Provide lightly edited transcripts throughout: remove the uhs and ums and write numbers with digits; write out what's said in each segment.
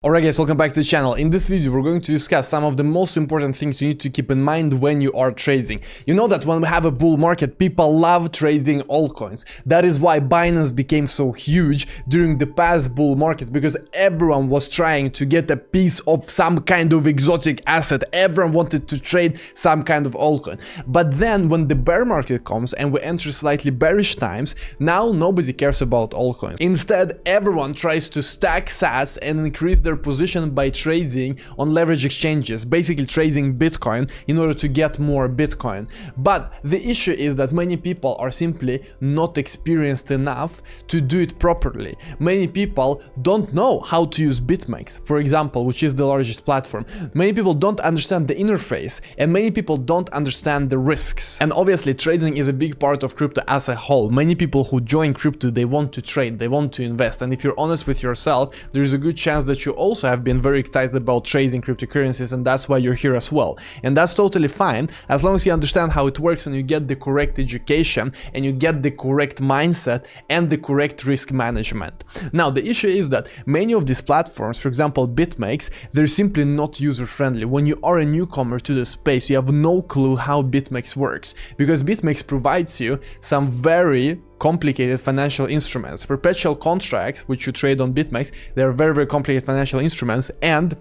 Alright guys, welcome back to the channel. In this video we're going to discuss some of the most important things you need to keep in mind when you are trading. You know that when we have a bull market, people love trading altcoins. That is why Binance became so huge during the past bull market, because everyone was trying to get a piece of some kind of exotic asset. Everyone wanted to trade some kind of altcoin. But then when the bear market comes and we enter slightly bearish times, now nobody cares about altcoins. Instead, everyone tries to stack sats and increase their position by trading on leverage exchanges, basically trading Bitcoin in order to get more Bitcoin. But the issue is that many people are simply not experienced enough to do it properly. Many people don't know how to use BitMEX, for example, which is the largest platform. Many people don't understand the interface, and many people don't understand the risks. And obviously trading is a big part of crypto as a whole. Many people who join crypto, they want to trade, they want to invest, and if you're honest with yourself, there is a good chance that you also have been very excited about trading cryptocurrencies, and that's why you're here as well. And that's totally fine, as long as you understand how it works and you get the correct education and you get the correct mindset and the correct risk management. Now, the issue is that many of these platforms, for example BitMEX, they're simply not user-friendly. When you are a newcomer to the space, you have no clue how BitMEX works, because BitMEX provides you some very complicated financial instruments. Perpetual contracts, which you trade on BitMEX, they're very complicated financial instruments, and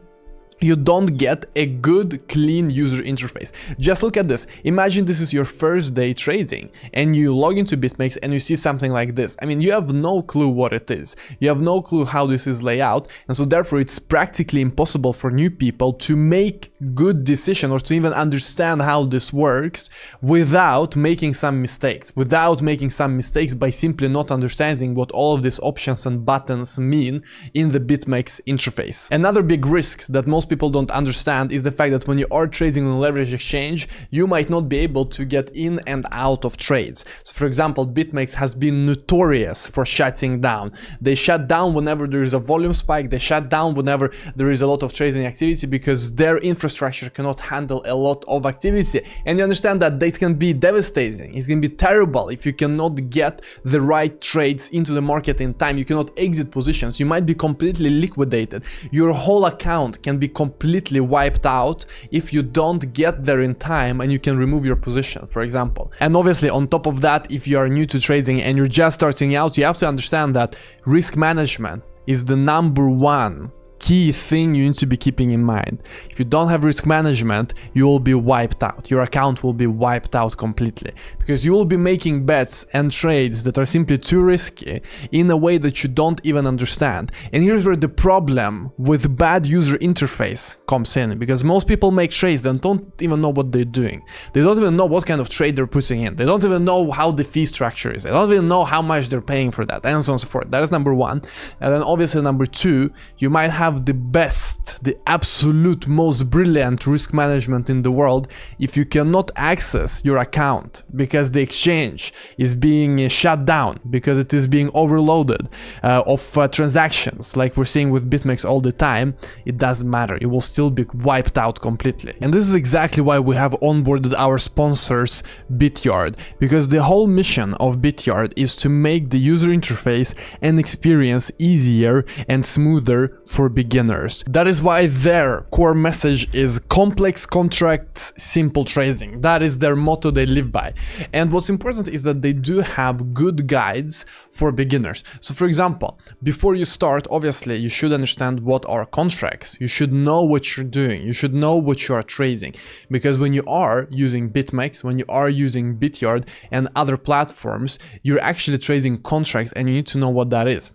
you don't get a good, clean user interface. Just look at this. Imagine this is your first day trading and you log into BitMEX and you see something like this. I mean, you have no clue what it is. You have no clue how this is laid out, and so therefore it's practically impossible for new people to make good decision or to even understand how this works without making some mistakes. By simply not understanding what all of these options and buttons mean in the BitMEX interface. Another big risk that most people don't understand is the fact that when you are trading on leverage exchange, you might not be able to get in and out of trades. So for example, BitMEX has been notorious for shutting down. They shut down whenever there is a volume spike, they shut down whenever there is a lot of trading activity, because their infrastructure cannot handle a lot of activity. And you understand that it can be devastating, it can be terrible if you cannot get the right trades into the market in time. You cannot exit positions, you might be completely liquidated, your whole account can be completely wiped out if you don't get there in time and you can remove your position, for example. And obviously on top of that, if you are new to trading and you're just starting out, you have to understand that risk management is the #1 key thing you need to be keeping in mind. If you don't have risk management, you will be wiped out. Your account will be wiped out completely, because you will be making bets and trades that are simply too risky in a way that you don't even understand. And here's where the problem with bad user interface comes in, because most people make trades and don't even know what they're doing. They don't even know what kind of trade they're putting in. They don't even know how the fee structure is. They don't even know how much they're paying for that, and so on and so forth. That is #1. And then obviously #2, you might have the best, the absolute most brilliant risk management in the world if you cannot access your account because the exchange is being shut down, because it is being overloaded of transactions, like we're seeing with BitMEX all the time. It doesn't matter, you will still be wiped out completely. And this is exactly why we have onboarded our sponsors Bityard, because the whole mission of Bityard is to make the user interface and experience easier and smoother for beginners. That is why their core message is complex contracts, simple trading. That is their motto they live by. And what's important is that they do have good guides for beginners. So for example, before you start, obviously you should understand what are contracts. You should know what you're doing. You should know what you are trading, because when you are using BitMEX, when you are using Bityard and other platforms, you're actually trading contracts, and you need to know what that is.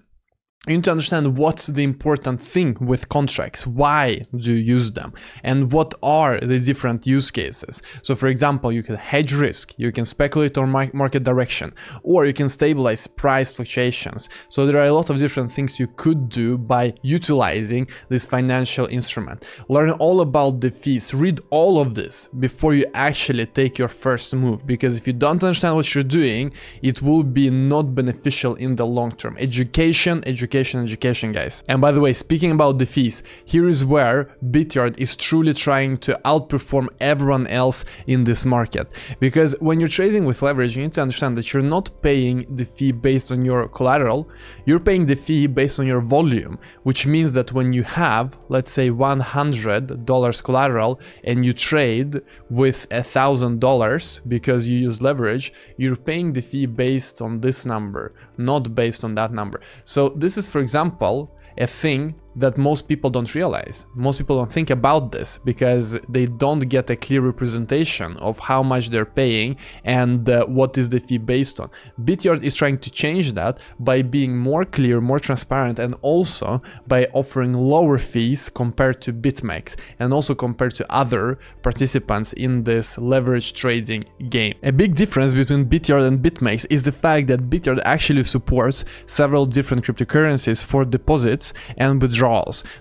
You need to understand what's the important thing with contracts, why do you use them, and what are the different use cases. So for example, you can hedge risk, you can speculate on market direction, or you can stabilize price fluctuations. So there are a lot of different things you could do by utilizing this financial instrument. Learn all about the fees, read all of this before you actually take your first move, because if you don't understand what you're doing, it will be not beneficial in the long term. Education education, guys. And by the way, speaking about the fees, here is where Bityard is truly trying to outperform everyone else in this market. Because when you're trading with leverage, you need to understand that you're not paying the fee based on your collateral, you're paying the fee based on your volume, which means that when you have, let's say, $100 collateral and you trade with $1,000 because you use leverage, you're paying the fee based on this number, not based on that number. So this is, for example, a thing that most people don't realize. Most people don't think about this because they don't get a clear representation of how much they're paying and what is the fee based on. Bityard is trying to change that by being more clear, more transparent, and also by offering lower fees compared to BitMEX and also compared to other participants in this leverage trading game. A big difference between Bityard and BitMEX is the fact that Bityard actually supports several different cryptocurrencies for deposits and withdrawals.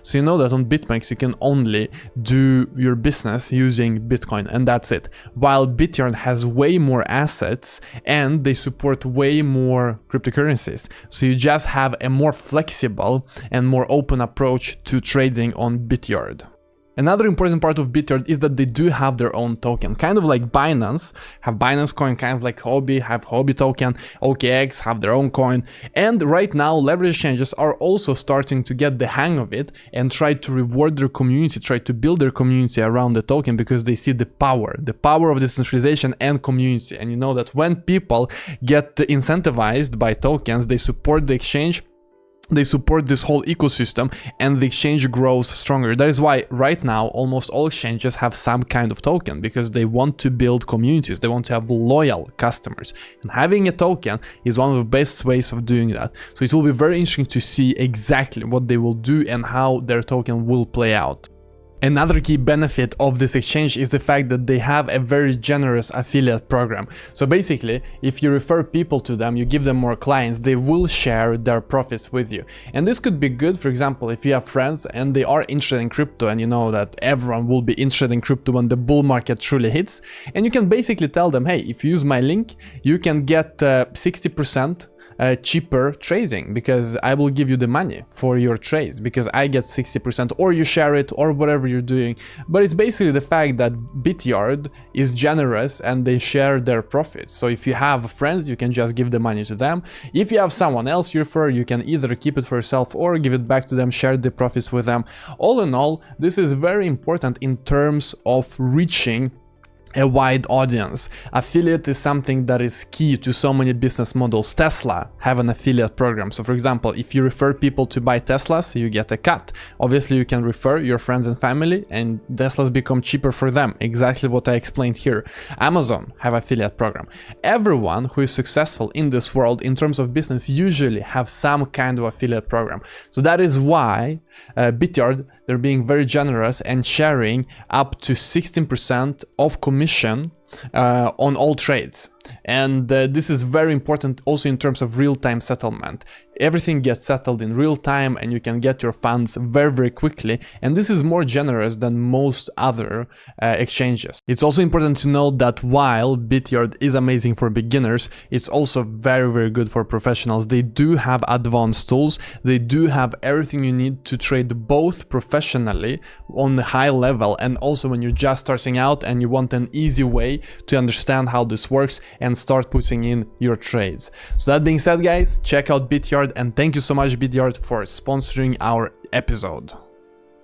So you know that on BitMEX you can only do your business using Bitcoin and that's it. While Bityard has way more assets and they support way more cryptocurrencies. So you just have a more flexible and more open approach to trading on Bityard. Another important part of Bityard is that they do have their own token, kind of like Binance, have Binance coin, kind of like Hobby, have Hobby token, OKX have their own coin, and right now leverage exchanges are also starting to get the hang of it and try to reward their community, try to build their community around the token because they see the power of decentralization and community. And you know that when people get incentivized by tokens, they support the exchange, they support this whole ecosystem, and the exchange grows stronger. That is why right now almost all exchanges have some kind of token, because they want to build communities, they want to have loyal customers, and having a token is one of the best ways of doing that. So it will be very interesting to see exactly what they will do and how their token will play out. Another key benefit of this exchange is the fact that they have a very generous affiliate program. So basically, if you refer people to them, you give them more clients, they will share their profits with you. And this could be good, for example, if you have friends and they are interested in crypto, and you know that everyone will be interested in crypto when the bull market truly hits. And you can basically tell them, hey, if you use my link, you can get 60% cheaper trading, because I will give you the money for your trades because I get 60%, or you share it, or whatever you're doing. But it's basically the fact that Bityard is generous and they share their profits. So if you have friends, you can just give the money to them. If you have someone else you refer, you can either keep it for yourself or give it back to them, share the profits with them. All in all, this is very important in terms of reaching a wide audience. Affiliate is something that is key to so many business models. Tesla have an affiliate program. So for example, if you refer people to buy Teslas, you get a cut. Obviously you can refer your friends and family and Teslas become cheaper for them. Exactly what I explained here. Amazon have affiliate program. Everyone who is successful in this world in terms of business usually have some kind of affiliate program. So that is why Bityard, they're being very generous and sharing up to 16% of commission on all trades. And this is very important also in terms of real-time settlement. Everything gets settled in real time and you can get your funds very, very quickly. And this is more generous than most other exchanges. It's also important to note that while Bityard is amazing for beginners, it's also very, very good for professionals. They do have advanced tools. They do have everything you need to trade both professionally on the high level and also when you're just starting out and you want an easy way to understand how this works and start putting in your trades. So that being said, guys, check out Bityard, and thank you so much, Bityard, for sponsoring our episode.